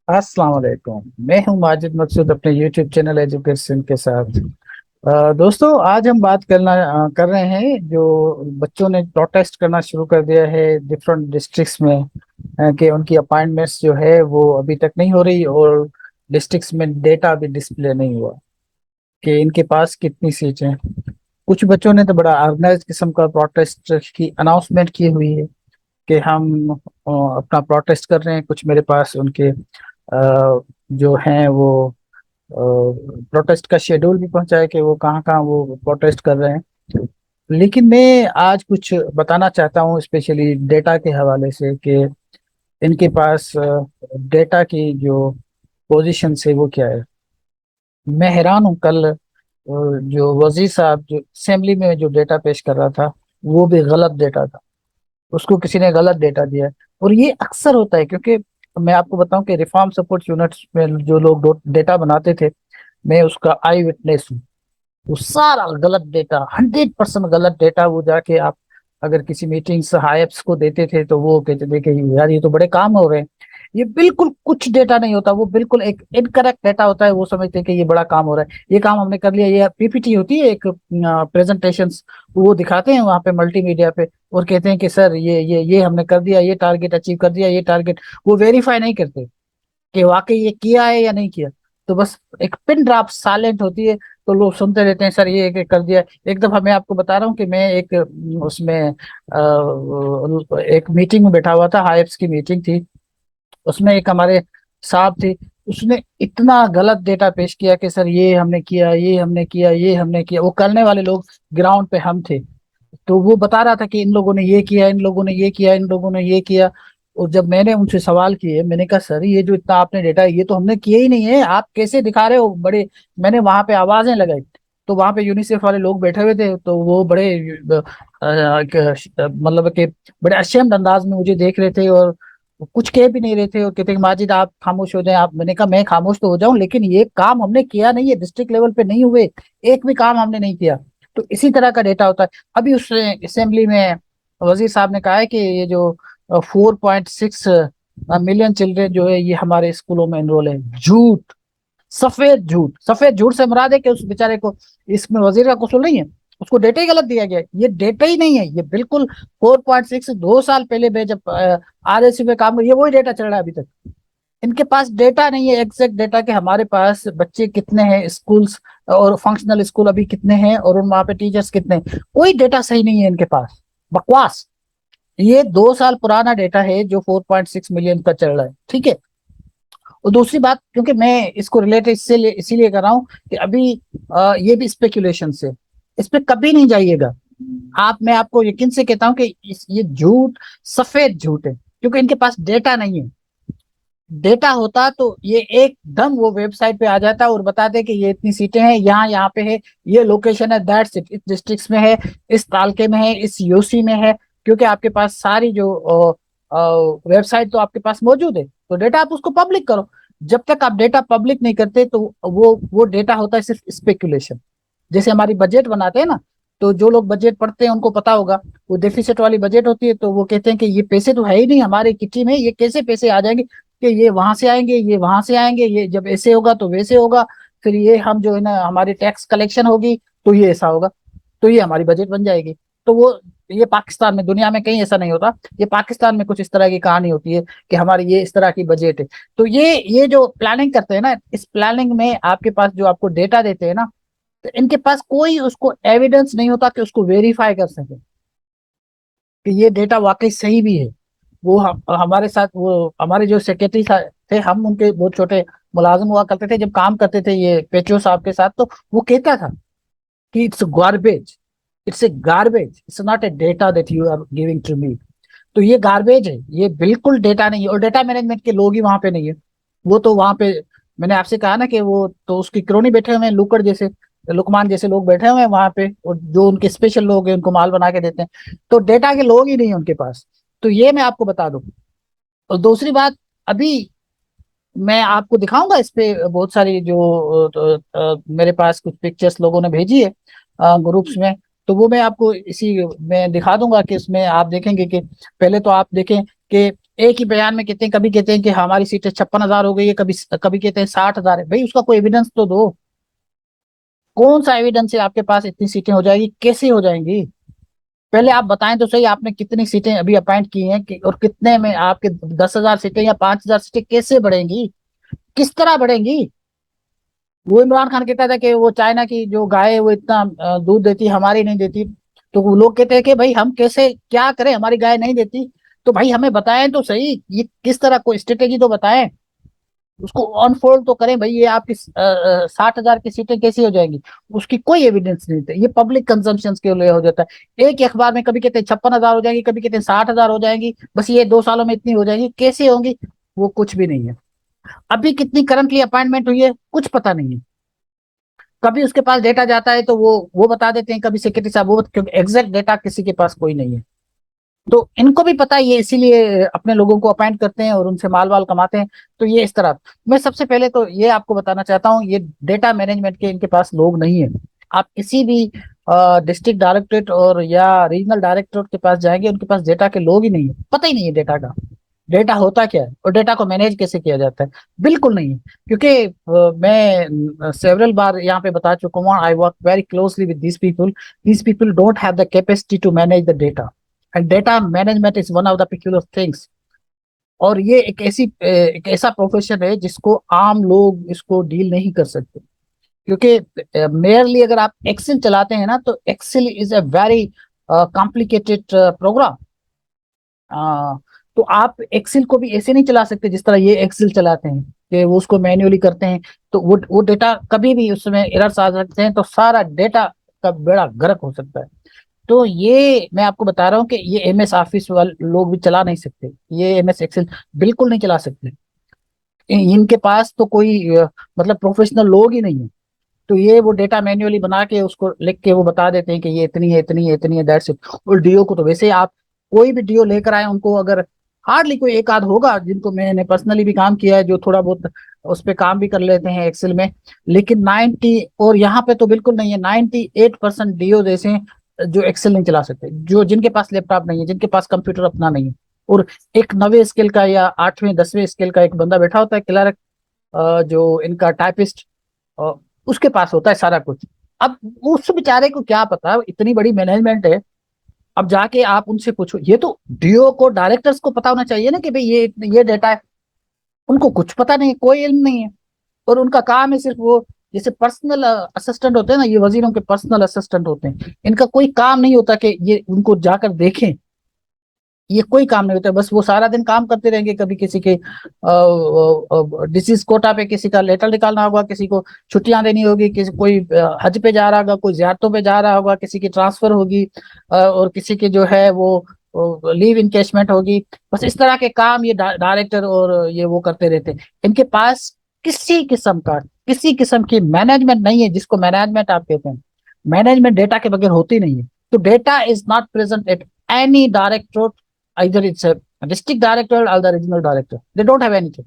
अस्सलाम वालेकुम। मैं हूं माजिद मकसूद अपने यूट्यूब चैनल एजुकेशन के साथ। दोस्तों, आज हम बात कर रहे हैं जो बच्चों ने प्रोटेस्ट करना शुरू कर दिया है डिफरेंट डिस्ट्रिक्ट्स में, कि उनकी अपॉइंटमेंट्स जो है वो अभी तक नहीं हो रही और डिस्ट्रिक्ट्स में डेटा भी डिस्प्ले नहीं हुआ कि इनके पास कितनी सीटें हैं। कुछ बच्चों ने तो बड़ा ऑर्गेनाइज किस्म का प्रोटेस्ट की अनाउंसमेंट की हुई है कि हम अपना प्रोटेस्ट कर रहे हैं। कुछ मेरे पास उनके जो हैं वो प्रोटेस्ट का शेड्यूल भी पहुंचा है कि वो कहाँ कहाँ वो प्रोटेस्ट कर रहे हैं। लेकिन मैं आज कुछ बताना चाहता हूँ स्पेशली डेटा के हवाले से कि इनके पास डेटा की जो पोजीशन है वो क्या है। मैं हैरान हूँ। कल जो वजीर साहब जो असेंबली में जो डेटा पेश कर रहा था वो भी गलत डेटा था। उसको किसी ने गलत डेटा दिया है। और ये अक्सर होता है क्योंकि मैं आपको बताऊं कि रिफॉर्म सपोर्ट यूनिट्स में जो लोग डेटा बनाते थे, मैं उसका आई विटनेस हूँ। वो सारा गलत डेटा, 100% गलत डेटा, वो जाके आप अगर किसी मीटिंग्स हाइप्स को देते थे तो वो कहते थे कि यार ये तो बड़े काम हो रहे हैं। ये बिल्कुल कुछ डेटा नहीं होता, वो बिल्कुल एक इनकरेक्ट डेटा होता है। वो समझते हैं कि ये बड़ा काम हो रहा है, ये काम हमने कर लिया। ये पीपीटी होती है एक प्रेजेंटेशन, वो दिखाते हैं वहां पे मल्टीमीडिया पे और कहते हैं कि सर ये हमने कर दिया, ये टारगेट अचीव कर दिया, ये टारगेट। वो वेरीफाई नहीं करते कि वाकई ये किया है या नहीं किया। तो बस एक पिन ड्रॉप साइलेंट होती है, तो लोग सुनते रहते हैं सर ये कर दिया। एक दफा मैं आपको बता रहा हूँ कि मैं एक उसमें एक मीटिंग में बैठा हुआ था, हाइप्स की मीटिंग थी। उसमें एक हमारे साहब थे, उसने इतना गलत डेटा पेश किया कि सर ये हमने किया, ये हमने किया, ये हमने किया। वो करने वाले लोग ग्राउंड पे हम थे। तो वो बता रहा था कि इन लोगों ने ये किया, इन लोगों ने ये किया, इन लोगों ने ये किया। और जब मैंने उनसे सवाल किए, मैंने कहा सर ये जो इतना आपने डेटा, ये तो हमने किया ही नहीं है, आप कैसे दिखा रहे हो बड़े। मैंने वहां पे आवाजें लगाई। तो वहां पे यूनिसेफ वाले लोग बैठे हुए थे, तो वो बड़े मतलब कि बड़े अशेम्ड अंदाज में मुझे देख रहे थे और कुछ कह भी नहीं रहे थे और कहते कि माजिद आप खामोश हो जाएं। आप, मैंने कहा मैं खामोश तो हो जाऊं, लेकिन ये काम हमने किया नहीं है, डिस्ट्रिक्ट लेवल पे नहीं हुए, एक भी काम हमने नहीं किया। तो इसी तरह का डेटा होता है। अभी उस असेंबली में वजीर साहब ने कहा है कि ये जो 4.6 मिलियन चिल्ड्रन जो है ये हमारे स्कूलों में एनरोल है। झूठ, सफेद झूठ। सफेद झूठ से मुराद है कि उस बेचारे को, इसमें वजीर का कसूर नहीं है, उसको डेटा ही गलत दिया गया है। ये डेटा ही नहीं है, ये बिल्कुल 4.6 2 साल पहले मैं जब आरएससी में काम कर, ये वही डेटा चल रहा है अभी तक। इनके पास डेटा नहीं है, एग्जैक्ट डेटा के हमारे पास बच्चे कितने हैं स्कूल्स और फंक्शनल स्कूल अभी कितने हैं और उन वहां पे टीचर्स कितने हैं, कोई डेटा सही नहीं है इनके पास। बकवास। ये 2 साल पुराना डेटा है जो 4.6 मिलियन का चल रहा है, ठीक है। और दूसरी बात, क्योंकि मैं इसको रिलेटेड इससे इसीलिए कर रहा हूँ कि अभी ये भी स्पेकुलेशन से, इस पे कभी नहीं जाइएगा आप। मैं आपको यकीन से कहता हूँ कि ये झूठ, सफेद झूठ है, क्योंकि इनके पास डेटा नहीं है। डेटा होता तो ये एकदम वो वेबसाइट पे आ जाता और बताते कि ये इतनी सीटें हैं, यहाँ यहाँ पे है, ये लोकेशन है, दैट्स इट, इस डिस्ट्रिक्ट में है, इस तालके में है, इस यूसी में है। क्योंकि आपके पास सारी जो वेबसाइट तो आपके पास मौजूद है, तो डेटा आप उसको पब्लिक करो। जब तक आप डेटा पब्लिक नहीं करते तो वो डेटा होता है सिर्फ स्पेकुलेशन। जैसे हमारी बजट बनाते हैं ना, तो जो लोग बजट पढ़ते हैं उनको पता होगा, वो डेफिसिट वाली बजट होती है, तो वो कहते हैं कि ये पैसे तो है ही नहीं हमारे किटी में, ये कैसे पैसे आ जाएंगे, कि ये वहां से आएंगे, ये वहां से आएंगे, ये जब ऐसे होगा तो वैसे होगा, फिर ये हम जो है ना हमारी टैक्स कलेक्शन होगी तो ये ऐसा होगा, तो ये हमारी बजट बन जाएगी। तो वो, ये पाकिस्तान में, दुनिया में कहीं ऐसा नहीं होता। ये पाकिस्तान में कुछ इस तरह की कहानी होती है कि हमारी ये इस तरह की बजट है। तो ये जो प्लानिंग करते हैं ना, इस प्लानिंग में आपके पास जो आपको डेटा देते हैं ना, तो इनके पास कोई उसको एविडेंस नहीं होता कि उसको वेरीफाई कर सके कि ये डेटा वाकई सही भी है। वो हमारे साथ, वो हमारे जो सेक्रेटरी थे, हम उनके बहुत छोटे मुलाजिम हुआ करते थे जब काम करते थे ये पेचो साहब के साथ, तो वो कहता था कि it's garbage, it's a garbage, it's not a data that you are giving to me. तो ये गार्बेज है, ये बिल्कुल डेटा नहीं है। और डेटा मैनेजमेंट के लोग ही वहां पे नहीं है। वो तो वहां पे, मैंने आपसे कहा ना कि वो तो उसकी क्रोनी बैठे हुए हैं, लुकड़ जैसे, लुकमान जैसे लोग बैठे हुए हैं वहां पे, और जो उनके स्पेशल लोग हैं उनको माल बना के देते हैं। तो डेटा के लोग ही नहीं है उनके पास। तो ये मैं आपको बता दूं। और दूसरी बात, अभी मैं आपको दिखाऊंगा इस पे बहुत सारी जो मेरे पास कुछ पिक्चर्स लोगों ने भेजी है ग्रुप्स में। तो वो मैं आपको इसी में दिखा दूंगा कि इसमें आप देखेंगे कि पहले तो आप देखें कि एक ही बयान में कहते हैं, कभी कहते हैं कि हमारी सीटें 56,000 हो गई है, कभी कभी कहते हैं 60,000 है। भाई उसका कोई एविडेंस तो दो। कौन सा एविडेंस है आपके पास इतनी सीटें हो जाएगी, कैसे हो जाएंगी? पहले आप बताएं तो सही, आपने कितनी सीटें अभी अपॉइंट की हैं और कितने में आपके 10,000 सीटें या 5,000 सीटें कैसे बढ़ेंगी, किस तरह बढ़ेंगी? वो इमरान खान कहता था कि वो चाइना की जो गाय है वो इतना दूध देती, हमारी नहीं देती। तो वो लोग कहते हैं कि भाई हम कैसे क्या करें, हमारी गाय नहीं देती। तो भाई हमें बताएं तो सही, ये किस तरह कोई स्ट्रेटेजी तो बताएं, उसको अनफोल्ड तो करें। भाई ये आपकी 60,000 की सीटें कैसी हो जाएंगी? उसकी कोई एविडेंस नहीं थे, ये पब्लिक कंजम्पशन के लिए हो जाता है। एक ही अखबार में कभी कहते हैं 56,000 हो जाएंगी, कभी कहते हैं 60,000 हो जाएंगी, बस ये 2 सालों में इतनी हो जाएंगी, कैसे होंगी? वो कुछ भी नहीं है। अभी कितनी करंटली अपॉइंटमेंट हुई है कुछ पता नहीं है। कभी उसके पास डेटा जाता है तो वो बता देते हैं, कभी सेक्रेटरी साहब वो, क्योंकि एग्जैक्ट डेटा किसी के पास कोई नहीं है। तो इनको भी पता है, ये इसीलिए अपने लोगों को अपॉइंट करते हैं और उनसे माल वाल कमाते हैं। तो ये इस तरह, मैं सबसे पहले तो ये आपको बताना चाहता हूँ, ये डेटा मैनेजमेंट के इनके पास लोग नहीं है। आप किसी भी डिस्ट्रिक्ट डायरेक्टरेट और या रीजनल डायरेक्टरेट के पास जाएंगे, उनके पास डेटा के लोग ही नहीं है, पता ही नहीं है डेटा का, डेटा होता क्या है और डेटा को मैनेज कैसे किया जाता है, बिल्कुल नहीं है। क्योंकि मैं सेवरल बार यहाँ पे बता चुका हूँ, I work very closely with these people don't have the capacity to manage the data, and data management is one of the peculiar things. और ये एक ऐसा प्रोफेशन है जिसको आम लोग इसको डील नहीं कर सकते। क्योंकि मेयरली अगर आप एक्सेल चलाते हैं ना, तो Excel is a very complicated program. तो आप एक्सेल को भी ऐसे नहीं चला सकते जिस तरह ये एक्सेल चलाते हैं, कि वो उसको मैन्युअली करते हैं। तो वो डेटा कभी भी उसमें एरर्स आ सकते हैं, तो सारा डेटा का बेड़ा गर्क हो सकता है। तो ये मैं आपको बता रहा हूँ कि ये एमएस ऑफिस वाले लोग भी चला नहीं सकते, ये एमएस एक्सेल बिल्कुल नहीं चला सकते। इनके पास तो कोई मतलब प्रोफेशनल लोग ही नहीं है। तो ये वो डेटा मैन्युअली बना के उसको लिख के वो बता देते हैं कि ये इतनी है, इतनी है, इतनी है, दैट्स इट। और डीओ को तो वैसे ही आप कोई भी डीओ लेकर आए उनको, अगर हार्डली कोई एक आध होगा जिनको मैंने पर्सनली भी काम किया है, जो थोड़ा बहुत उस पर काम भी कर लेते हैं एक्सेल में। लेकिन 90, और यहाँ पे तो बिल्कुल नहीं है, 98% डीओ जैसे हैं जो एक्सेल नहीं चला सकते, जो जिनके पास लैपटॉप नहीं है, जिनके पास कंप्यूटर अपना नहीं है। और एक 9वें स्केल का या 8वें 10वें स्केल का एक बंदा बैठा होता है क्लर्क, जो इनका टाइपिस्ट, उसके पास होता है सारा कुछ। अब उस बेचारे को क्या पता, इतनी बड़ी मैनेजमेंट है। अब जाके आप उनसे पूछो, ये तो डीओ को डायरेक्टर्स को पता होना चाहिए ना कि भाई ये डेटा है। उनको कुछ पता नहीं है, कोई इल्म नहीं है। और उनका काम है सिर्फ वो, जैसे पर्सनल असिस्टेंट होते हैं ना, ये वजीरों के पर्सनल असिस्टेंट होते हैं, इनका कोई काम नहीं होता कि ये उनको जाकर देखें। ये कोई काम नहीं होता, बस वो सारा दिन काम करते रहेंगे। कभी किसी के डिसीज कोटा पे किसी का लेटर निकालना होगा, किसी को छुट्टियां देनी होगी, किसी कोई हज पे जा रहा होगा, कोई जियारतों पे जा रहा होगा, किसी की ट्रांसफर होगी, और किसी की जो है वो लीव इनकेशमेंट होगी। बस इस तरह के काम ये डायरेक्टर और ये वो करते रहते हैं। इनके पास किसी किस्म की मैनेजमेंट नहीं है, जिसको मैनेजमेंट आप कहते हैं। मैनेजमेंट डेटा के बगैर होती नहीं है। तो data is not present at any director, either it's a district director or the regional director, they don't have anything।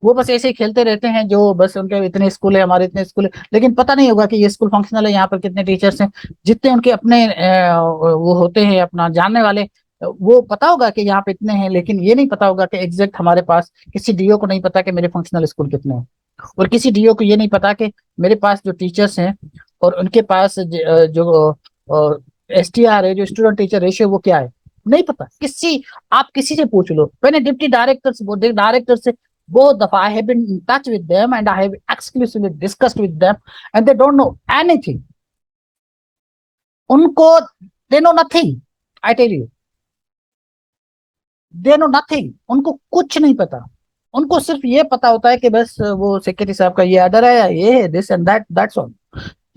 वो बस ऐसे ही खेलते रहते हैं, जो बस उनके इतने स्कूल है, हमारे इतने स्कूल है, लेकिन पता नहीं होगा कि ये स्कूल फंक्शनल है, यहाँ पर कितने टीचर्स हैं। जितने उनके अपने वो होते हैं अपना जानने वाले, वो पता होगा कि यहाँ पे इतने हैं, लेकिन ये नहीं पता होगा कि एग्जैक्ट हमारे पास किसी डीओ को नहीं पता कि मेरे फंक्शनल स्कूल कितने हैं। और किसी डीओ को ये नहीं पता कि मेरे पास जो टीचर्स हैं और उनके पास जो एसटीआर है, जो स्टूडेंट टीचर रेशियो, वो क्या है, नहीं पता किसी। आप किसी से पूछ लो, मैंने डिप्टी डायरेक्टर से बहुत दफा I have been in touch with them and I have exclusively discussed with them, and they don't know anything. उनको, they know nothing, I tell you, they know nothing, उनको कुछ नहीं पता। उनको सिर्फ ये पता होता है कि बस वो सेक्रेटरी साहब का ये ऑर्डर है, ये है, this and that's all.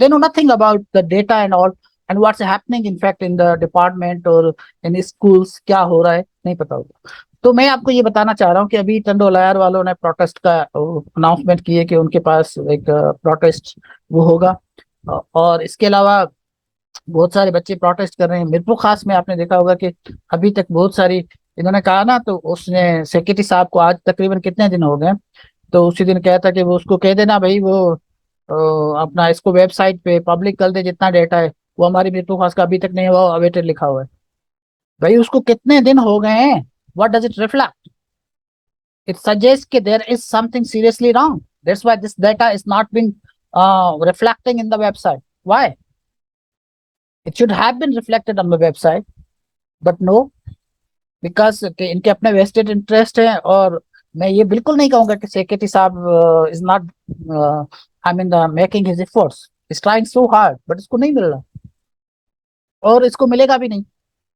They know nothing about the data and all, and what's happening in fact in the department और in schools, क्या हो रहा है नहीं पता होता। तो मैं आपको ये बताना चाह रहा हूँ कि अभी टंडोलायर वालों ने प्रोटेस्ट का अनाउंसमेंट किए कि उनके पास एक प्रोटेस्ट वो होगा। और इसके अलावा बहुत सारे बच्चे प्रोटेस्ट कर रहे हैं। मिरपुर खास में आपने देखा होगा कि अभी तक बहुत सारी, इन्होंने कहा ना, तो उसने सेक्रेटरी साहब को आज तकरीबन कितने दिन हो गए, तो उसी दिन कहता कि वो उसको कह देना भाई, वो अपना इसको वेबसाइट पे पब्लिक कर दे जितना डेटा है। वो हमारी मृत्यु खास का अभी तक नहीं हुआ, अवेटेड लिखा हुआ है। भाई उसको कितने दिन हो गए हैं, what does it reflect? It suggests that there is something seriously wrong. That's why this data is not being reflecting in the website. Why? It should have been reflected on the website, but no, because इनके अपने vested interest है। और मैं ये बिल्कुल नहीं कहूंगा कि सेक्रेटरी साहब is not I mean making his efforts, is trying so hard, but इसको नहीं मिल रहा और इसको मिलेगा भी नहीं।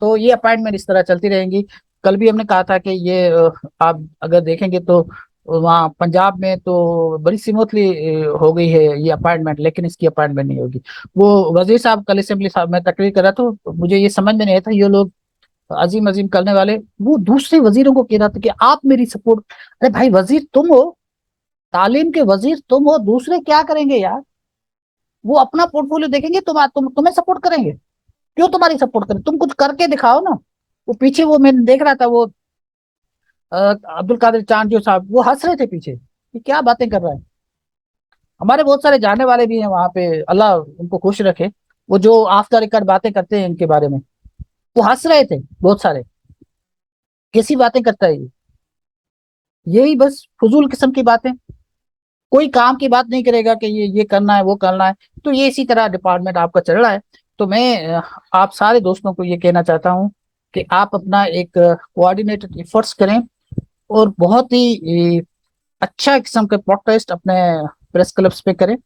तो ये अपॉइंटमेंट इस तरह चलती रहेंगी। कल भी हमने कहा था कि ये आप अगर देखेंगे तो वहाँ पंजाब में तो बड़ी स्मूथली हो गई है ये अपॉइंटमेंट, लेकिन इसकी अपॉइंटमेंट नहीं होगी। वो वजीर साहब कल असेंबली साहब में तकरीर कर रहा था, तो मुझे ये समझ में नहीं आया था ये लोग अजीम अजीम करने वाले वो दूसरे वजीरों को कह रहा था कि आप मेरी सपोर्ट। अरे भाई वजीर तुम हो, तालीम के वजीर तुम हो, दूसरे क्या करेंगे यार? वो अपना पोर्टफोलियो देखेंगे, तुम्हें सपोर्ट करेंगे? क्यों तुम्हारी सपोर्ट करें? तुम कुछ करके दिखाओ ना। वो पीछे वो मैंने देख रहा था, वो अब्दुल कादिर चांद साहब वो हंस रहे थे पीछे, ये क्या बातें कर रहा है। हमारे बहुत सारे जानने वाले भी हैं वहां पे, अल्लाह उनको खुश रखे, वो जो ऑफ द रिकॉर्ड बातें करते हैं इनके बारे में, वो हंस रहे थे बहुत सारे। कैसी बातें करता है ये? यही बस फजूल किस्म की बातें, कोई काम की बात नहीं करेगा कि ये करना है वो करना है। तो ये इसी तरह डिपार्टमेंट आपका चल रहा है। तो मैं आप सारे दोस्तों को ये कहना चाहता हूँ कि आप अपना एक कोऑर्डिनेटेड एफर्ट्स करें और बहुत ही अच्छा किस्म के प्रोटेस्ट अपने प्रेस क्लब्स पे करें,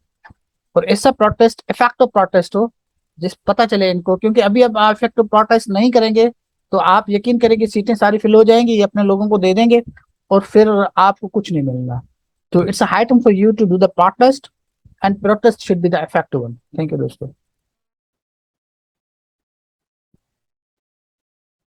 और ऐसा प्रोटेस्ट इफेक्टिव प्रोटेस्ट हो जिस पता चले इनको। क्योंकि अभी अब आप इफेक्टिव प्रोटेस्ट नहीं करेंगे तो आप यकीन करेंगे सीटें सारी फिल हो जाएंगी, ये अपने लोगों को दे देंगे और फिर आपको कुछ नहीं मिलेगा। So it's a high time for you to do the protest, and protest should be the effective one. Thank you, दोस्तों।